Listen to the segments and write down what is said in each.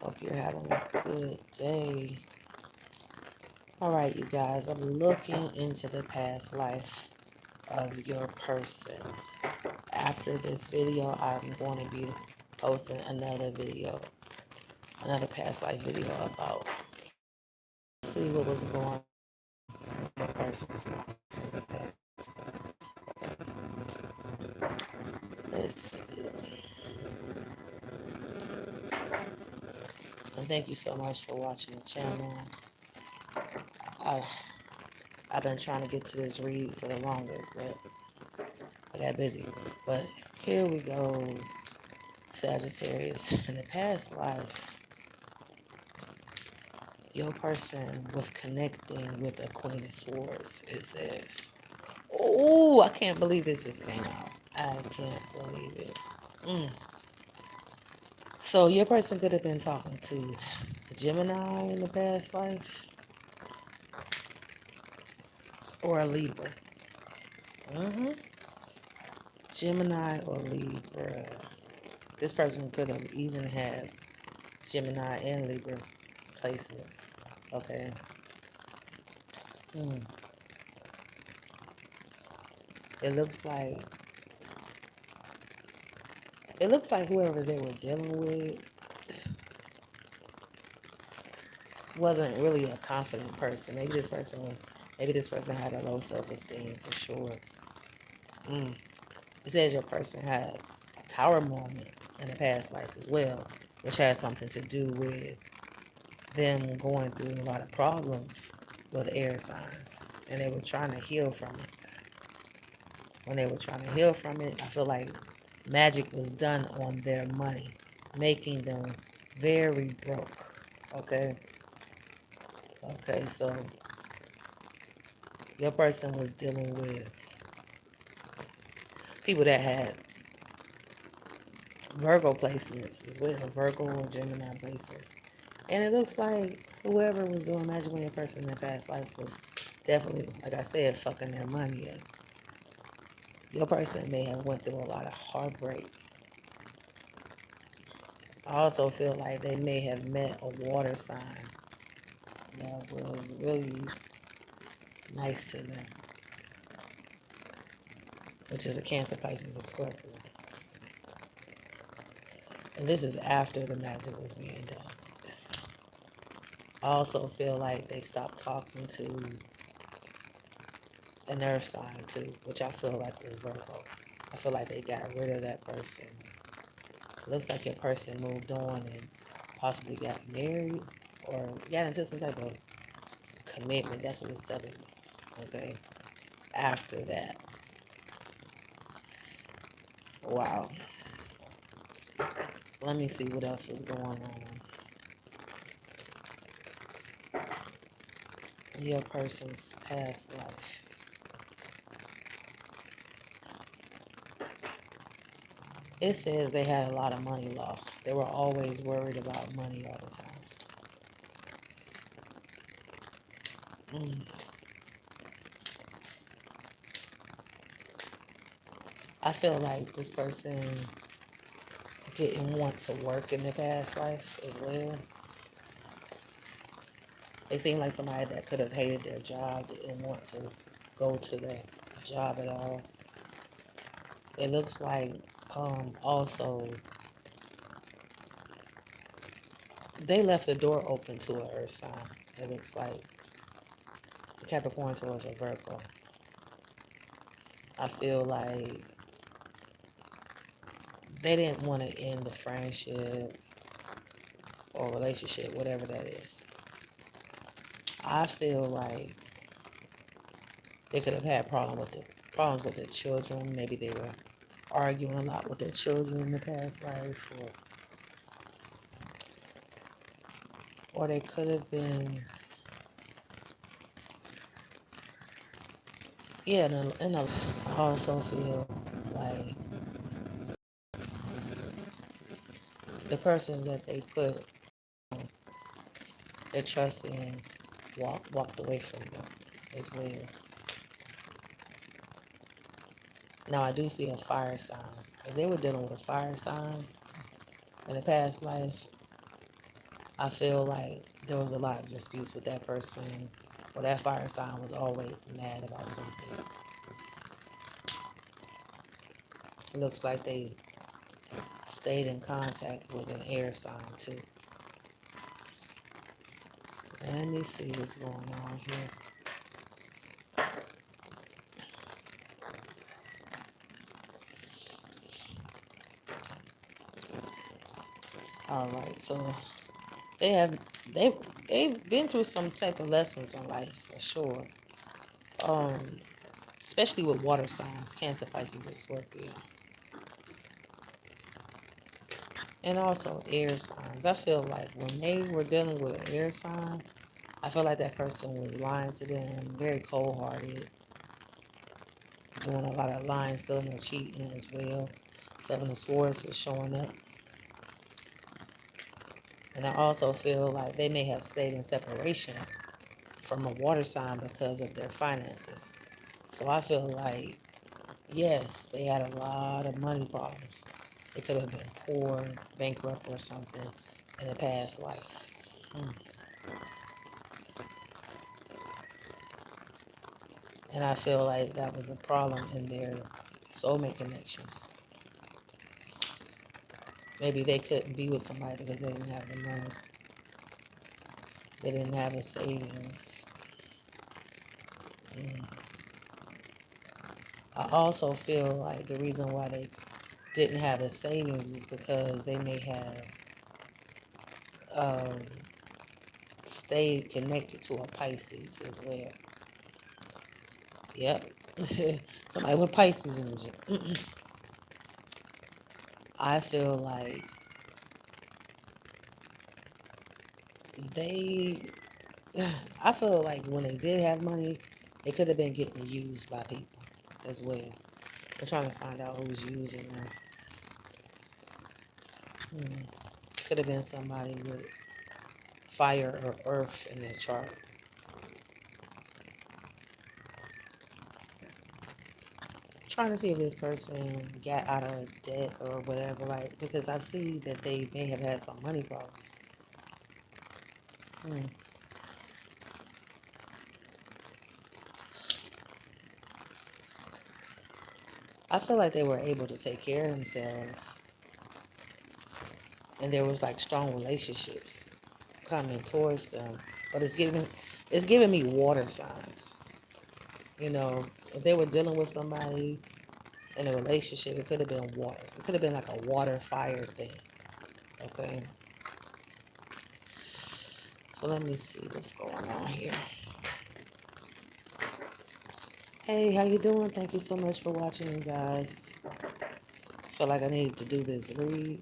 Hope you're having a good day. All right, you guys, I'm looking into the past life of your person. After this video, I'm going to be posting another video, another past life video about see what was going on in your person's life in the past. Let's see. And thank you so much for watching the channel. I, I've been trying to get to this read for the longest, but I got busy. But here we go. Sagittarius, in the past life, your person was connecting with a Queen of Swords, it says. Oh, I can't believe this just came out. I can't believe it. Mm. So your person could have been talking to a Gemini in the past life or a Libra. hmm Gemini or Libra. This person could have even had Gemini and Libra placements. Okay. Hmm. It looks like whoever they were dealing with wasn't really a confident person. Maybe this person had a low self-esteem for sure. Mm. It says your person had a tower moment in the past life as well, which has something to do with them going through a lot of problems with air signs, and they were trying to heal from it. When they were trying to heal from it, I feel like magic was done on their money, making them very broke. Okay? Okay, so your person was dealing with people that had Virgo placements as well, Virgo or Gemini placements. And it looks like whoever was doing magic on your person in their past life was definitely, like I said, fucking their money up. Your person may have went through a lot of heartbreak. I also feel like they may have met a water sign that was really nice to them, which is a Cancer, Pisces, or Scorpio. And this is after the magic was being done. I also feel like they stopped talking to an earth sign too, which I feel like was Virgo. I feel like they got rid of that person. It looks like your person moved on and possibly got married or got into some type of commitment. That's what it's telling me. Okay. After that. Wow. Let me see what else is going on in your person's past life. It says they had a lot of money lost. They were always worried about money all the time. Mm. I feel like this person didn't want to work in their past life as well. They seem like somebody that could have hated their job, didn't want to go to their job at all. It looks like also they left the door open to an earth sign. It looks like the Capricorn towards a Virgo. I feel like they didn't want to end the friendship or relationship, whatever that is. I feel like they could have had problems with their children. Maybe they were arguing a lot with their children in the past life, or they could have been, yeah. I also feel like the person that they put their trust in walked away from them as well. Now I do see a fire sign. If they were dealing with a fire sign in the past life, I feel like there was a lot of disputes with that person. Well, that fire sign was always mad about something. It looks like they stayed in contact with an air sign too. Let me see what's going on here. All right, so they have they they've been through some type of lessons in life for sure. Um, Especially with water signs, Cancer, Pisces, and Scorpio, and also air signs. I feel like when they were dealing with an air sign, I feel like that person was lying to them, very cold-hearted, doing a lot of lying, stealing, or cheating as well. Seven of Swords is showing up. And I also feel like they may have stayed in separation from a water sign because of their finances. So I feel like, yes, they had a lot of money problems. They could have been poor, bankrupt, or something in a past life. Hmm. And I feel like that was a problem in their soulmate connections. Maybe they couldn't be with somebody because they didn't have the money. They didn't have the savings. Mm. I also feel like the reason why they didn't have the savings is because they may have um, stayed connected to a Pisces as well. Yep. Somebody with Pisces energy. I feel like they, I feel like when they did have money, they could have been getting used by people as well. They're trying to find out who's using them. Hmm. Could have been somebody with fire or earth in their chart. Trying to see if this person got out of debt or whatever, like, because I see that they may have had some money problems. Hmm. I feel like they were able to take care of themselves, and there was like strong relationships coming towards them. But it's giving me water signs. You know, if they were dealing with somebody in a relationship, it could have been water. It could have been like a water fire thing. Okay. So let me see what's going on here. Hey, how you doing? Thank you so much for watching, you guys. I feel like I needed to do this read.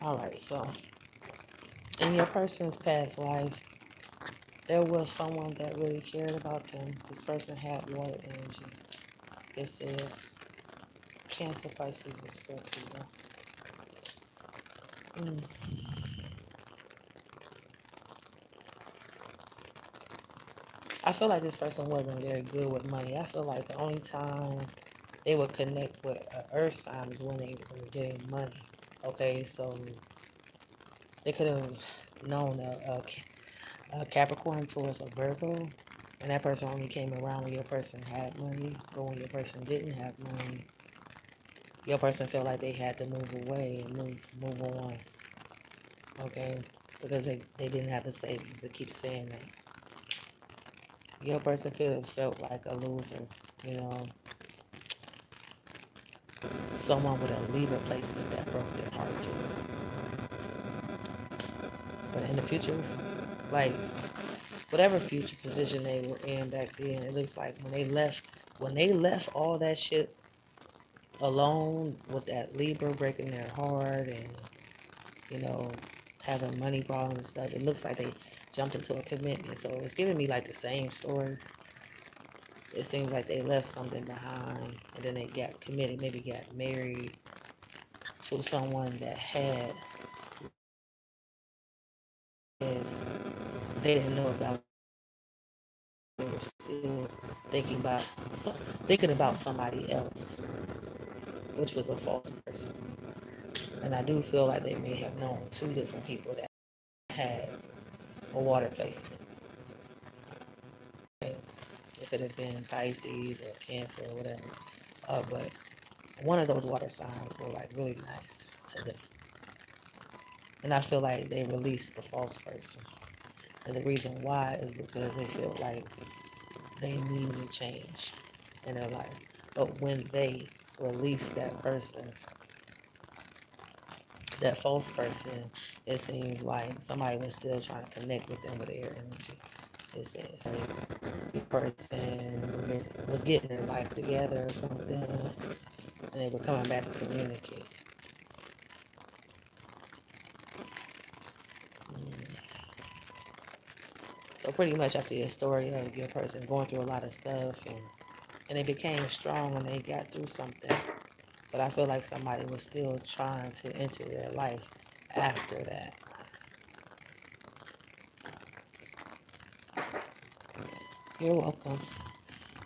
All right, so in your person's past life, there was someone that really cared about them. This person had water energy. It says Cancer, Pisces, and Scorpio. Mm. I feel like this person wasn't very good with money. I feel like the only time they would connect with an earth sign is when they were getting money. Okay, so they could have known a Capricorn, Taurus, or Virgo, and that person only came around when your person had money, but when your person didn't have money, your person felt like they had to move away and move on. Okay, because they didn't have the savings. It keeps saying that. Your person could have felt like a loser, you know, someone with a Libra placement that broke their heart too. But in the future, like whatever future position they were in back then, it looks like when they left all that shit alone with that Libra breaking their heart and, you know, having money problems and stuff, it looks like they jumped into a commitment. So it's giving me like the same story. It seems like they left something behind and then they got committed, maybe got married to someone that had is they didn't know if that they were still thinking about thinking about somebody else. which was a false person. And I do feel like they may have known two different people that had a water placement. It could have been Pisces or Cancer or whatever. But one of those water signs were like really nice to them. And I feel like they released the false person. And the reason why is because they feel like they need a change in their life. But when they release that person, that false person, it seems like somebody was still trying to connect with them with their energy. It says like the person was getting their life together or something, and they were coming back to communicate. So pretty much I see a story of your person going through a lot of stuff, and they became strong when they got through something. But I feel like somebody was still trying to enter their life after that. You're welcome.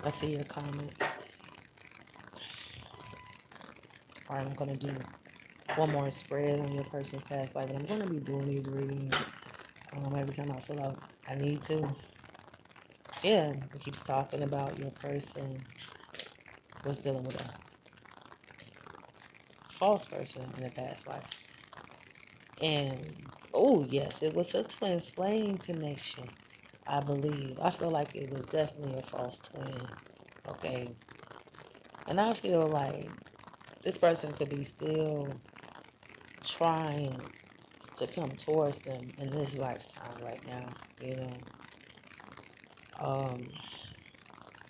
I see your comment. All right, I'm going to do one more spread on your person's past life. And I'm going to be doing these readings every time I feel like I need to. Yeah, it keeps talking about your person was dealing with a false person in the past life. And, oh, yes, it was a twin flame connection, I believe. I feel like it was definitely a false twin. Okay. And I feel like this person could be still trying to come towards them in this lifetime right now, you know.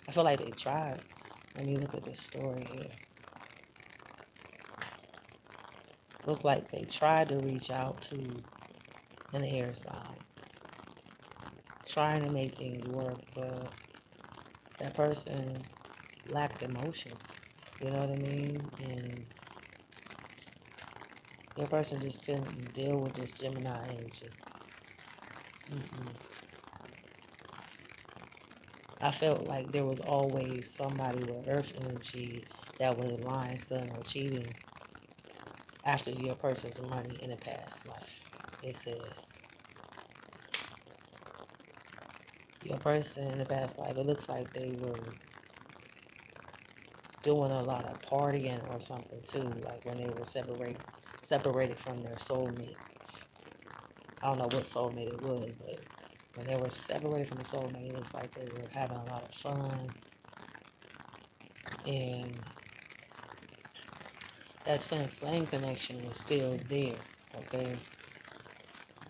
I feel like they tried. Let me look at this story here. Look like they tried to reach out to an air sign, trying to make things work, but that person lacked emotions. You know what I mean? And your person just couldn't deal with this Gemini energy. Mm-mm. I felt like there was always somebody with earth energy that was lying, stealing, or cheating after your person's money in a past life. It says your person in the past life, it looks like they were doing a lot of partying or something too, like when they were separated from their soulmates. I don't know what soulmate it was, but when they were separated from the soulmate, it looks like they were having a lot of fun. And that twin flame connection was still there, okay?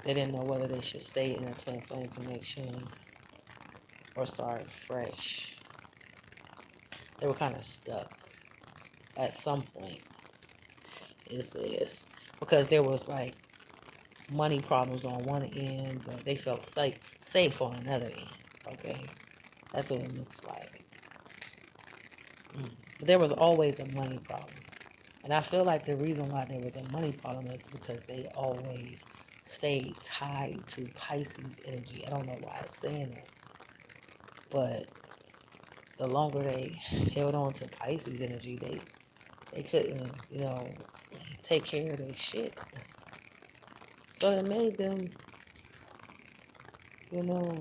They didn't know whether they should stay in a twin flame connection or start fresh. They were kind of stuck at some point, it says, because there was like money problems on one end, but they felt safe on another end, okay? That's what it looks like. But there was always a money problem. And I feel like the reason why there was a money problem is because they always stayed tied to Pisces energy. I don't know why it's saying that. But the longer they held on to Pisces energy, they couldn't, take care of their shit. So it made them, you know,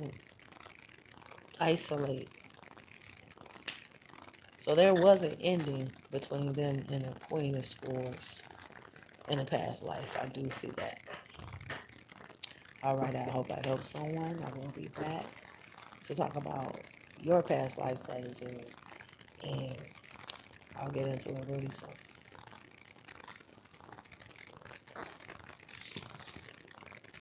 isolate. So there was an ending between them and the Queen of Swords in a past life. I do see that. All right, I hope I helped someone. I will be back to talk about your past life Sagittarius, and I'll get into it really soon.